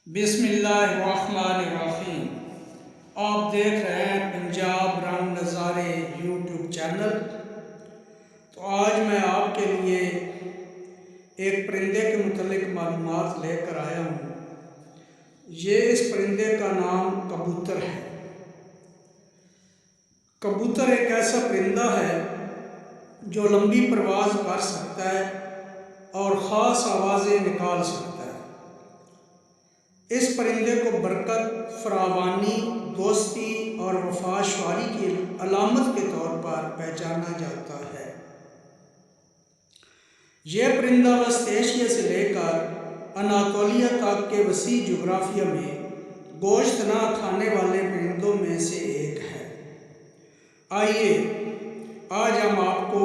بسم اللہ الرحمن الرحیم۔ آپ دیکھ رہے ہیں پنجاب رنگ نظارے یوٹیوب چینل۔ تو آج میں آپ کے لیے ایک پرندے کے متعلق معلومات لے کر آیا ہوں۔ اس پرندے کا نام کبوتر ہے۔ کبوتر ایک ایسا پرندہ ہے جو لمبی پرواز کر سکتا ہے اور خاص آوازیں نکال سکتا ہے۔ اس پرندے کو برکت، فراوانی، دوستی اور وفاشواری کی علامت کے طور پر پہچانا جاتا ہے۔ یہ پرندہ وسط ایشیا سے لے کر اناطولیہ تک کے وسیع جغرافیہ میں گوشت نہ کھانے والے پرندوں میں سے ایک ہے۔ آئیے آج ہم آپ کو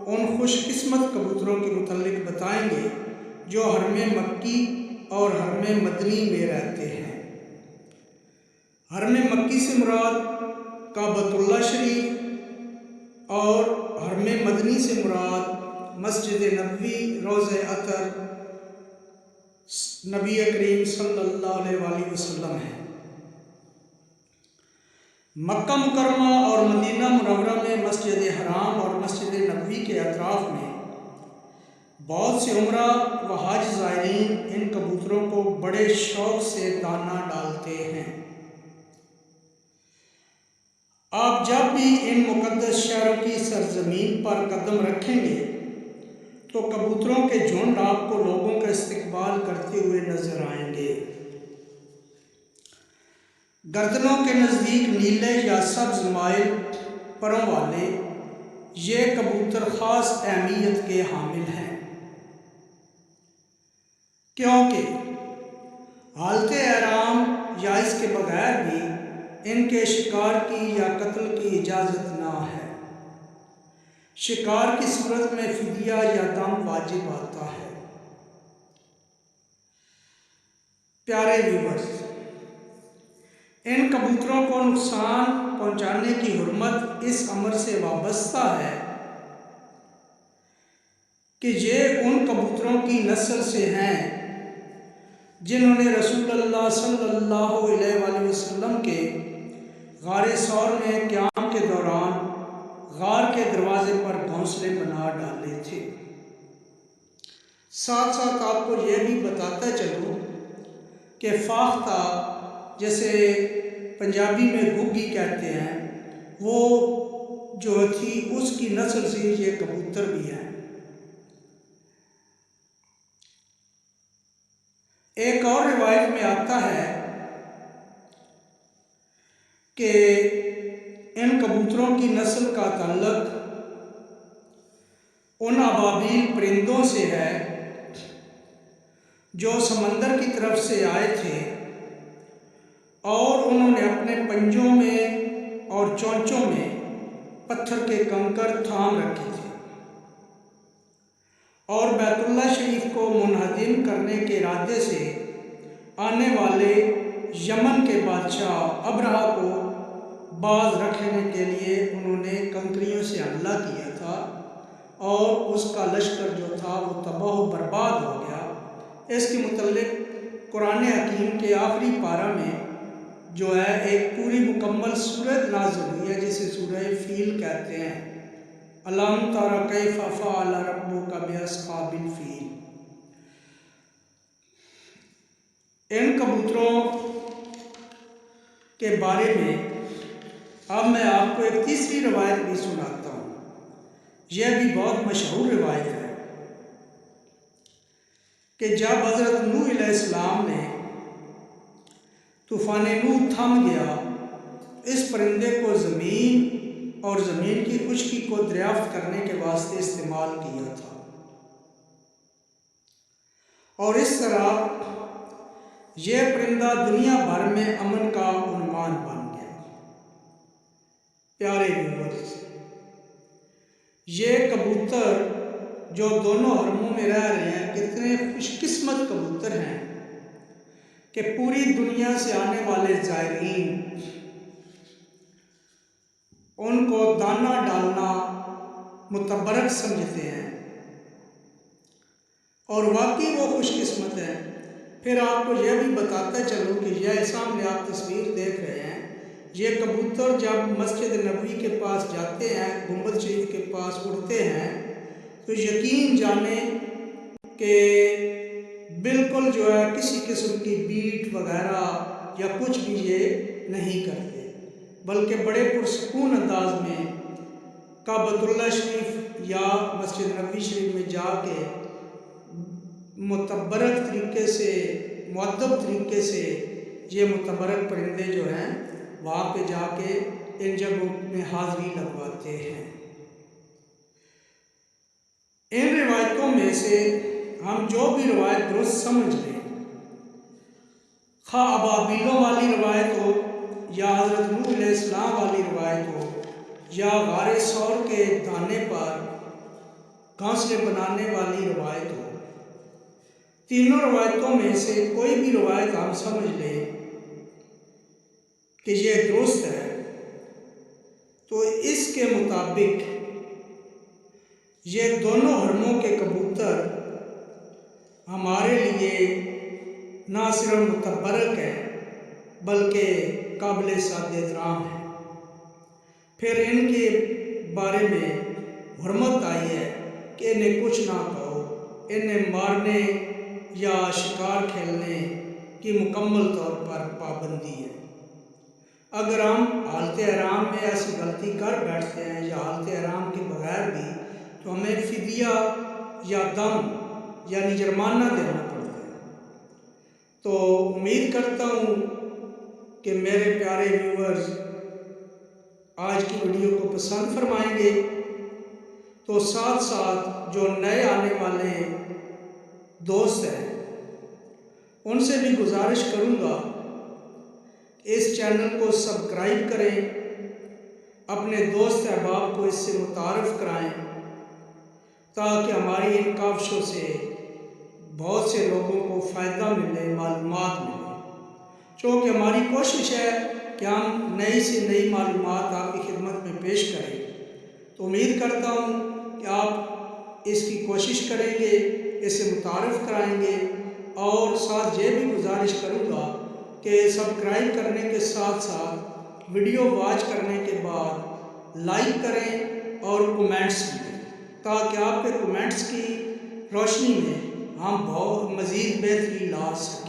ان خوش قسمت کبوتروں کے متعلق بتائیں گے جو حرم مکی اور حرم مدنی میں رہتے ہیں۔ حرم مکی سے مراد کعبۃ اللہ شریف اور حرم مدنی سے مراد مسجد نبوی، روضہ اطہر نبی کریم صلی اللہ علیہ وآلہ وسلم ہے۔ مکہ مکرمہ اور مدینہ منورہ میں مسجد حرام اور مسجد نبوی کے اطراف میں بہت سے عمرہ و حج زائرین ان کبوتروں کو بڑے شوق سے دانہ ڈالتے ہیں۔ آپ جب بھی ان مقدس شہروں کی سرزمین پر قدم رکھیں گے تو کبوتروں کے جھنڈ آپ کو لوگوں کا استقبال کرتے ہوئے نظر آئیں گے۔ گردنوں کے نزدیک نیلے یا سبز مائل پروں والے یہ کبوتر خاص اہمیت کے حامل ہیں، کیونکہ حالت احرام یا اس کے بغیر بھی ان کے شکار کی یا قتل کی اجازت نہ ہے۔ شکار کی صورت میں فدیہ یا دم واجب آتا ہے۔ پیارے ویورز، ان کبوتروں کو نقصان پہنچانے کی حرمت اس امر سے وابستہ ہے کہ یہ ان کبوتروں کی نسل سے ہیں جنہوں نے رسول اللہ صلی اللہ علیہ وآلہ وسلم کے غار ثور میں قیام کے دوران غار کے دروازے پر گھونسلے بنا ڈالے تھے۔ ساتھ ساتھ آپ کو یہ بھی بتاتا چلوں کہ فاختہ، جیسے پنجابی میں گگی کہتے ہیں، وہ جو تھی اس کی نسل سے یہ کبوتر بھی ہیں۔ ایک اور روایت میں آتا ہے کہ ان کبوتروں کی نسل کا تعلق ان ابابیل پرندوں سے ہے جو سمندر کی طرف سے آئے تھے اور انہوں نے اپنے پنجوں میں اور چونچوں میں پتھر کے کنکر تھام رکھے تھے اور بیت اللہ شریف کو منہدم کرنے کے ارادے سے آنے والے یمن کے بادشاہ ابرہہ کو باز رکھنے کے لیے انہوں نے کنکریوں سے حملہ کیا تھا اور اس کا لشکر جو تھا وہ تباہ و برباد ہو گیا۔ اس کے متعلق قرآن حکیم کے آخری پارہ میں جو ہے ایک پوری مکمل سورت نازل ہوئی ہے جسے سورہ فیل کہتے ہیں۔ الم تر کیف فعل ربک باصحاب الفیل۔ ان کبوتروں کے بارے میں اب میں آپ کو ایک تیسری روایت بھی سناتا ہوں۔ یہ بھی بہت مشہور روایت ہے کہ جب حضرت نوح علیہ السلام نے طوفان نوح تھم گیا، اس پرندے کو زمین اور زمین کی خشکی کو دریافت کرنے کے واسطے استعمال کیا تھا اور اس طرح یہ پرندہ دنیا بھر میں امن کا عنوان بن گیا۔ پیارے ویورز، یہ کبوتر جو دونوں حرموں میں رہ رہے ہیں کتنے خوش قسمت کبوتر ہیں کہ پوری دنیا سے آنے والے زائرین ان کو دانہ ڈالنا متبرک سمجھتے ہیں، اور واقعی وہ خوش قسمت ہیں پھر آپ کو یہ بھی بتاتا چلوں کہ یہ سامنے آپ تصویر دیکھ رہے ہیں، یہ کبوتر جب مسجد نبوی کے پاس جاتے ہیں، گنبد شریف کے پاس اڑتے ہیں، تو یقین جانیں کہ بالکل جو ہے کسی قسم کی بیٹ وغیرہ یا کچھ بھی یہ نہیں کرتے، بلکہ بڑے پرسکون انداز میں کعبۃ اللہ شریف یا مسجد نبوی شریف میں جا کے متبرک طریقے سے، مؤدب طریقے سے یہ متبرک پرندے جو ہیں وہاں پہ جا کے ان جگہوں میں حاضری لگواتے ہیں۔ ان روایتوں میں سے ہم جو بھی روایت درست سمجھ لیں، خواہ ابابیلوں والی روایت ہو یا حضرت نوح علیہ السلام والی روایت ہو یا غار ثور کے دانے پر گھونسلے بنانے والی روایت ہو، تینوں روایتوں میں سے کوئی بھی روایت ہم سمجھ لیں کہ یہ درست ہے، تو اس کے مطابق یہ دونوں حرموں کے کبوتر ہمارے لیے نہ صرف متبرک ہے بلکہ قابل صد احترام ہے۔ پھر ان کے بارے میں حرمت آئی ہے کہ انہیں کچھ نہ کہو، انہیں مارنے یا شکار کھیلنے کی مکمل طور پر پابندی ہے۔ اگر ہم حالت احرام میں ایسی غلطی کر بیٹھتے ہیں یا حالت احرام کے بغیر بھی، تو ہمیں فدیہ یا دم یعنی جرمانہ دینا پڑتا ہے۔ تو امید کرتا ہوں کہ میرے پیارے ویورز آج کی ویڈیو کو پسند فرمائیں گے، تو ساتھ ساتھ جو نئے آنے والے دوست ہیں ان سے بھی گزارش کروں گا اس چینل کو سبسکرائب کریں، اپنے دوست احباب کو اس سے متعارف کرائیں تاکہ ہماری ان کاوشوں سے بہت سے لوگوں کو فائدہ ملے، معلومات ملے، چونکہ ہماری کوشش ہے کہ ہم نئی سے نئی معلومات آپ کی خدمت میں پیش کریں۔ تو امید کرتا ہوں کہ آپ اس کی کوشش کریں گے، اسے متعارف کرائیں گے، اور ساتھ یہ بھی گزارش کروں گا کہ سبسکرائب کرنے کے ساتھ ساتھ ویڈیو واچ کرنے کے بعد لائک کریں اور کومنٹس دیں، تاکہ آپ کے کومنٹس کی روشنی میں ہم بہت مزید بہتری لا سکیں۔